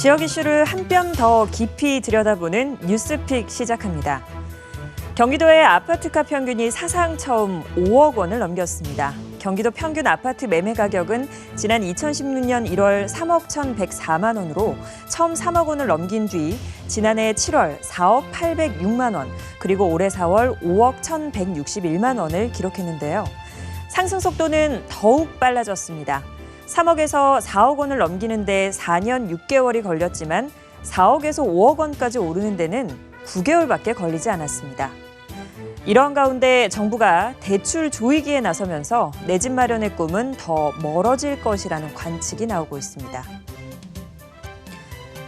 지역 이슈를 한 뼘 더 깊이 들여다보는 뉴스픽 시작합니다. 경기도의 아파트가 평균이 사상 처음 5억 원을 넘겼습니다. 경기도 평균 아파트 매매 가격은 지난 2016년 1월 3억 1,104만 원으로 처음 3억 원을 넘긴 뒤 지난해 7월 4억 806만 원, 그리고 올해 4월 5억 1,161만 원을 기록했는데요. 상승 속도는 더욱 빨라졌습니다. 3억에서 4억 원을 넘기는 데 4년 6개월이 걸렸지만 4억에서 5억 원까지 오르는 데는 9개월밖에 걸리지 않았습니다. 이러한 가운데 정부가 대출 조이기에 나서면서 내 집 마련의 꿈은 더 멀어질 것이라는 관측이 나오고 있습니다.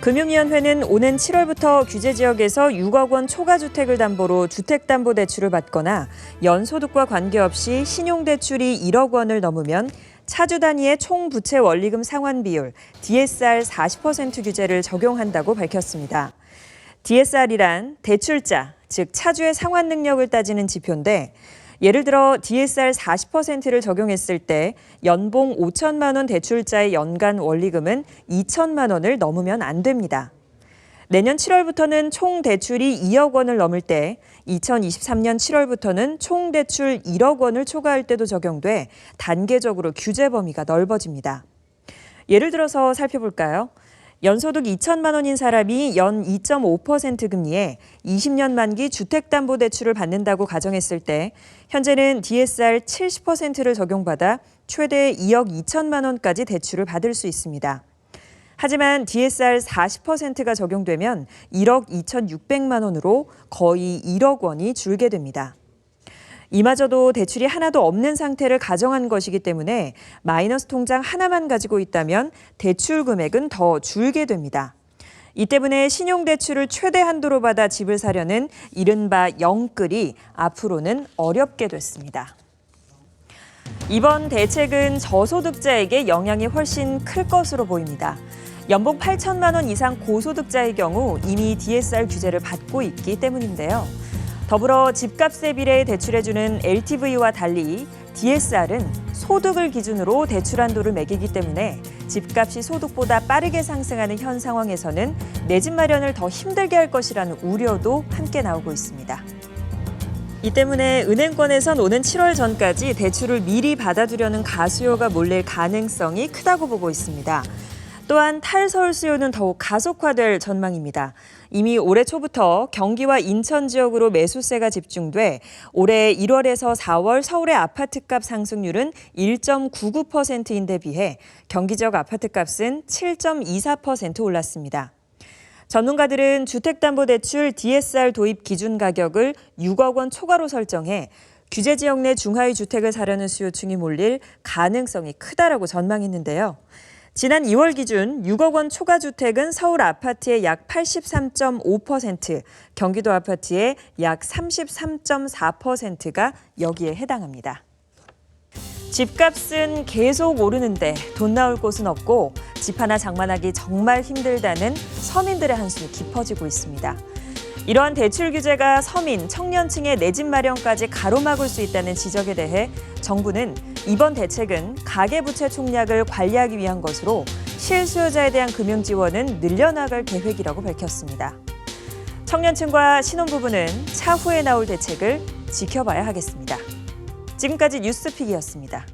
금융위원회는 오는 7월부터 규제지역에서 6억 원 초과주택을 담보로 주택담보대출을 받거나 연소득과 관계없이 신용대출이 1억 원을 넘으면 차주 단위의 총부채 원리금 상환 비율 DSR 40% 규제를 적용한다고 밝혔습니다. DSR이란 대출자, 즉 차주의 상환 능력을 따지는 지표인데 예를 들어 DSR 40%를 적용했을 때 연봉 5천만 원 대출자의 연간 원리금은 2천만 원을 넘으면 안 됩니다. 내년 7월부터는 총 대출이 2억 원을 넘을 때 2023년 7월부터는 총 대출 1억 원을 초과할 때도 적용돼 단계적으로 규제 범위가 넓어집니다. 예를 들어서 살펴볼까요? 연소득 2천만 원인 사람이 연 2.5% 금리에 20년 만기 주택담보대출을 받는다고 가정했을 때 현재는 DSR 70%를 적용받아 최대 2억 2천만 원까지 대출을 받을 수 있습니다. 하지만 DSR 40%가 적용되면 1억 2,600만 원으로 거의 1억 원이 줄게 됩니다. 이마저도 대출이 하나도 없는 상태를 가정한 것이기 때문에 마이너스 통장 하나만 가지고 있다면 대출 금액은 더 줄게 됩니다. 이 때문에 신용대출을 최대 한도로 받아 집을 사려는 이른바 영끌이 앞으로는 어렵게 됐습니다. 이번 대책은 저소득자에게 영향이 훨씬 클 것으로 보입니다. 연봉 8천만 원 이상 고소득자의 경우 이미 DSR 규제를 받고 있기 때문인데요. 더불어 집값에 비례해 대출해주는 LTV와 달리 DSR은 소득을 기준으로 대출 한도를 매기기 때문에 집값이 소득보다 빠르게 상승하는 현 상황에서는 내 집 마련을 더 힘들게 할 것이라는 우려도 함께 나오고 있습니다. 이 때문에 은행권에선 오는 7월 전까지 대출을 미리 받아두려는 가수요가 몰릴 가능성이 크다고 보고 있습니다. 또한 탈서울 수요는 더욱 가속화될 전망입니다. 이미 올해 초부터 경기와 인천 지역으로 매수세가 집중돼 올해 1월에서 4월 서울의 아파트값 상승률은 1.99%인데 비해 경기 지역 아파트값은 7.24% 올랐습니다. 전문가들은 주택담보대출 DSR 도입 기준 가격을 6억 원 초과로 설정해 규제 지역 내 중하위 주택을 사려는 수요층이 몰릴 가능성이 크다라고 전망했는데요. 지난 2월 기준 6억 원 초과 주택은 서울 아파트의 약 83.5%, 경기도 아파트의 약 33.4%가 여기에 해당합니다. 집값은 계속 오르는데 돈 나올 곳은 없고 집 하나 장만하기 정말 힘들다는 서민들의 한숨이 깊어지고 있습니다. 이러한 대출 규제가 서민, 청년층의 내 집 마련까지 가로막을 수 있다는 지적에 대해 정부는 이번 대책은 가계부채 총량을 관리하기 위한 것으로 실수요자에 대한 금융 지원은 늘려나갈 계획이라고 밝혔습니다. 청년층과 신혼부부는 차후에 나올 대책을 지켜봐야 하겠습니다. 지금까지 뉴스픽이었습니다.